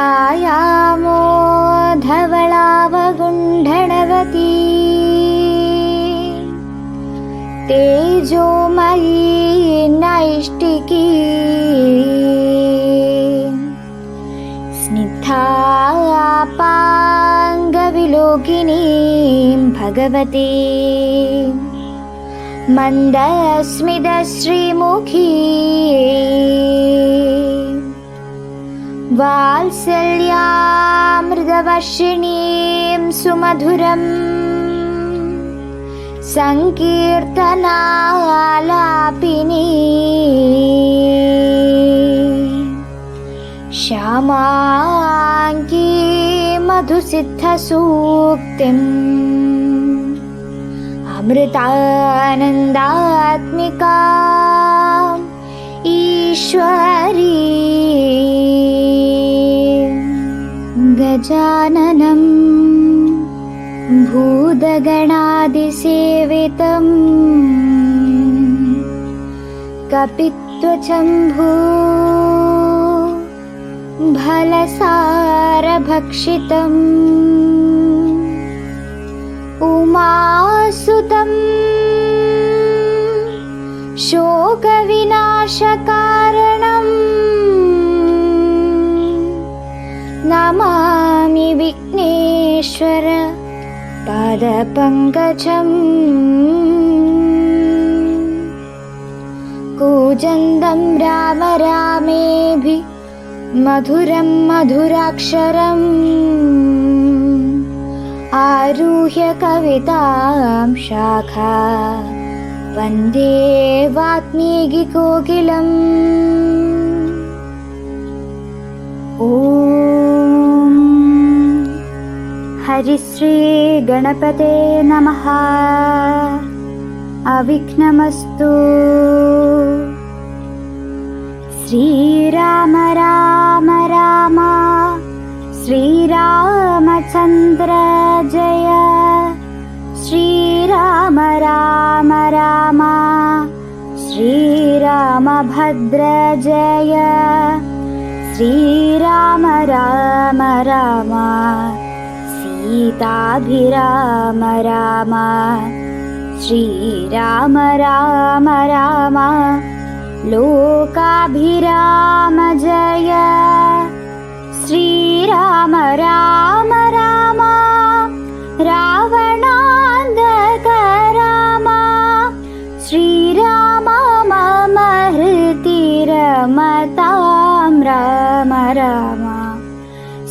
ഛായാമോ ധവളാവഗുണ്ഠണവതി തേജോമയീ നൈഷ്ഠികീ സ്നിഗ്ധാപാംഗവിലോകിനീം ഭഗവതി മന്ദസ്മിതശ്രീമുഖീ വാത്സല്യാമൃതവർഷിണീം സുമധുരം സങ്കീർത്തനാലാപിനീ ശ്യാമാംഗീ മധുസിദ്ധസൂക്തിം അമൃതാനന്ദാത്മികാ ഈശ്വരീ ഗജാനനം ഭൂതഗണാദിസേവിതം കപിത്വചംഭൂ ഫലസാരഭക്ഷിതം ഉമാസുതം ശോകവിനാശകാരണം നമാമി വിഘ്നേശ്വര പാദപങ്കജം കൂജന്തം രാമ രാമേഭി മധുരം മധുരാക്ഷരം ആരുഹ്യ കവിതാം ശാഖാ വന്ദേ വാത്മീകികോകിലം. ഓം ഹരിശ്രീ ഗണപതേ നമഃ. അവിഘ്നമസ്തു. ശ്രീരാമ രാമ രാമ ശ്രീരാമചന്ദ്ര ജയ. ശ്രീരാമ രാമ രാമ ശ്രീരാമഭദ്ര ജയ. ശ്രീരാമ രാമ രാമ സീതാഭിരാമ രാമ. ശ്രീരാമ രാമ രാമ ലോകാഭിരാമ ജയ. ശ്രീരാമ രാമ രാമ രാവണാന്തക രാമ. ശ്രീരാമ മമ ഹൃദി രമതാം രാമ രാമ.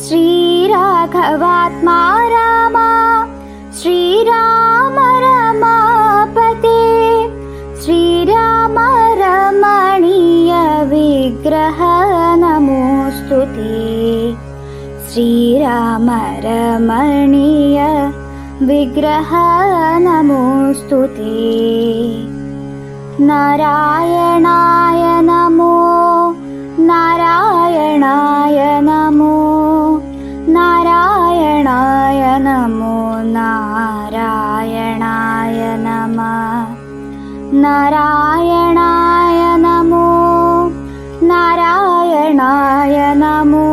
ശ്രീരാഘവാത്മാ രാമ. ശ്രീരാമ രമാപതേ. ശ്രീരാമ രമണീയ വിഗ്രഹ നമോസ്തുതേ. ശ്രീരാമ രമണീയ വിഗ്രഹ നമോസ്തുതേ. നാരായണായ നമോ നാരായണായ നമോ നാരായണായ നമോ നാരായണായ നമഃ. നാരായണായ നമോ നാരായണായ നമോ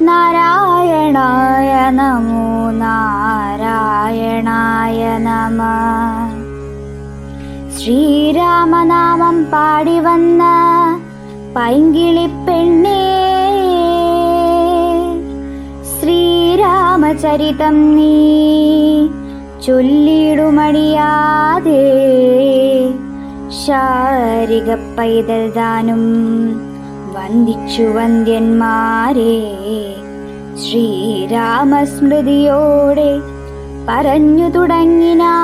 നാരായണായ നമോ നാരായണായ നമഃ. ശ്രീരാമനാമം പാടി വന്ന പൈങ്കിളിപ്പെണ്ണേ, ശ്രീരാമചരിതം നീ ചൊല്ലിടുമടിയാതെ. ശാരിക പൈതൽ താനും വന്ദിച്ചു വന്ദ്യന്മാരെ. ശ്രീരാമസ്മൃതിയോടെ പറഞ്ഞു തുടങ്ങിനാൾ.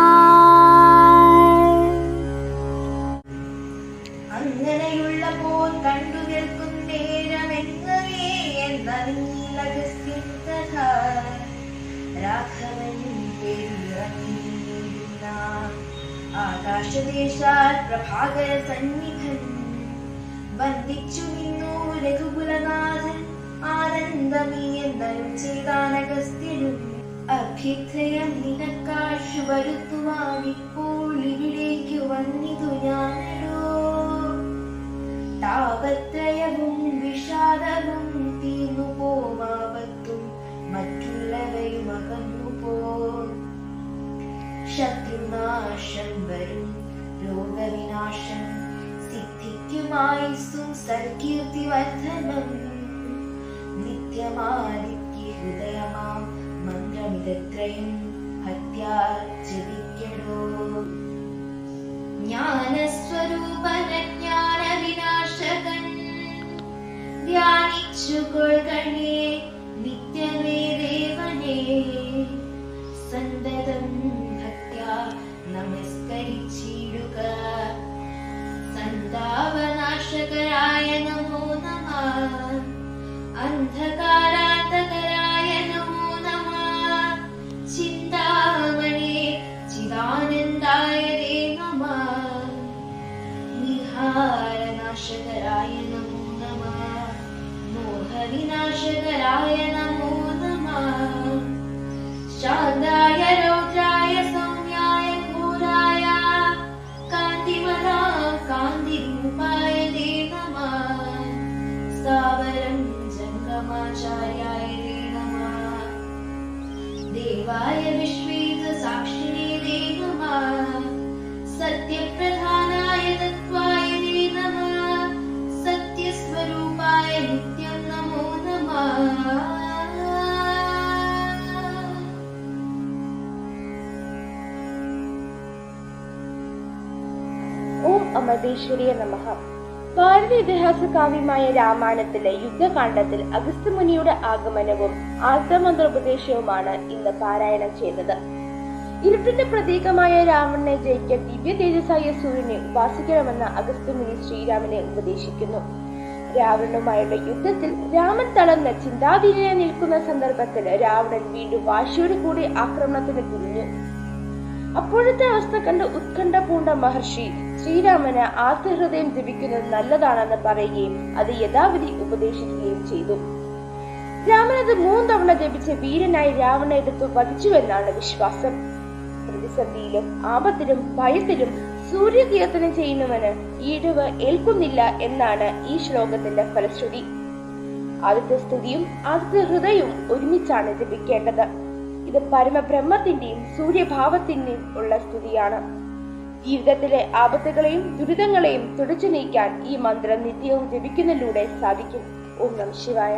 അങ്ങനെയുള്ളപ്പോൾ കണ്ടു നിൽക്കും നേരമെങ്ങനെ എന്നറിഞ്ഞില്ല കഥ. രാഘവൻ പേരിറങ്ങിയിരുന്ന ആകാശദേശാൽ പ്രഭാകര സന്നിധൻ വന്ദിച്ചു നിന്നു രഘുകുലനാഥൻ. ആനന്ദമീ എന്നരും ചെയ്താനഗസ്ത്യനും അഭ്യുദയം നിനക്കാശു വരുത്തുവാൻ ഇപ്പോൾ ഇവിടേക്കു വന്നിതു ഞാനോ. താപത്രയവും വിഷാദവും തീർന്നു പോവാപത്തും മറ്റുള്ളവയും അകന്നു പോ. ശത്രുനാശം വരും രോഗവിനാശം സിദ്ധിക്കുമായുസ്സും സൽകീർത്തി വർദ്ധനം. നിത്യമാദിത്യ ഹൃദയമാം മന്ത്രമിതത്രയും ഹത്യാ ജപിക്കടോ. ജ്ഞാനസ്വരൂപന ജ്ഞാന വിനാശകൻ ധ്യാനിച്ചുകൊള്ളുകണേ നിത്യമേ ദേവനേ. സന്തതം ഭക്ത്യാ നമസ്കരിച്ചിടുക. സന്താപനാശകരായ നമോ നമഃ. അന്ധകാരാന്തകരായ നമോ നമഃ. ചിന്താമണേ ചിദാനന്ദായ തേ നമഃ. വിഹാരനാശകരായ നമോ നമഃ. മോഹവിനാശകരായ നമോ നമഃ. ശാന്തായ രൗദ്രായ സൗമ്യായ ഘോരായ കാന്തിമതാം കാന്തിരൂപായ തേ നമഃ. സ്ഥാവരം ജംഗമാചാര്യായ തേ നമഃ. ദേവായ വിശ്വേത സാക്ഷിണേ തേ നമഃ. സത്യപ്രധാനായ തത്വായ തേ നമഃ. സത്യസ്വരൂപായ നിത്യം നമോ നമഃ. ഓം അമൃതേശ്വരിയ നമഃ. ഭാരത ഇതിഹാസ കാവ്യമായ രാമായണത്തിലെ യുദ്ധകാണ്ഡത്തിൽ അഗസ്ത്യമുനിയുടെ ആഗമനവും ആർത്തമന്ത്രോപദേശവുമാണ് ഇന്ന് പാരായണം ചെയ്യുന്നത്. ഇരുട്ടിന്റെ പ്രതീകമായ രാവണനെ ജയിക്കാൻ ദിവ്യ തേജസ്സായ സൂര്യനെ ഉപാസിക്കണമെന്ന് അഗസ്ത്യമുനി ശ്രീരാമനെ ഉപദേശിക്കുന്നു. രാവണനുമായുള്ള യുദ്ധത്തിൽ രാമൻ തളർന്ന് ചിന്താധീനനായി നിൽക്കുന്ന സന്ദർഭത്തിൽ രാവണൻ വീണ്ടും വാശിയോട് കൂടി ആക്രമണത്തിന് തുനിഞ്ഞു. അപ്പോഴത്തെ അവസ്ഥ കണ്ട് ഉത്കണ്ഠ പൂണ്ട മഹർഷി ശ്രീരാമന് ആർത്തഹൃദയം ജപിക്കുന്നത് നല്ലതാണെന്ന് പറയുകയും അത് യഥാവിധി ഉപദേശിക്കുകയും ചെയ്തു. രാമൻ അത് 3 തവണ ജപിച്ച് വീരനായി രാവണ എടുത്തു വധിച്ചുവെന്നാണ് വിശ്വാസം. പ്രതിസന്ധിയിലും ആപത്തിലും ഭയത്തിലും സൂര്യകീർത്തനം ചെയ്യുന്നവന് ഈടവ് ഏൽക്കുന്നില്ല എന്നാണ് ഈ ശ്ലോകത്തിന്റെ ഫലശ്രുതി. ആദ്യത്തെ സ്തുതിയും ആദ്യത്തെ ഹൃദയവും ഒരുമിച്ചാണ് ജപിക്കേണ്ടത്. ഇത് പരമബ്രഹ്മത്തിന്റെയും സൂര്യഭാവത്തിന്റെയും ഉള്ള സ്തുതിയാണ്. ജീവിതത്തിലെ ആപത്തുകളെയും ദുരിതങ്ങളെയും തുടച്ചു നീക്കാൻ ഈ മന്ത്രം നിത്യവും ജപിക്കുന്നതിലൂടെ സാധിക്കും. ഓം നമഃ ശിവായ.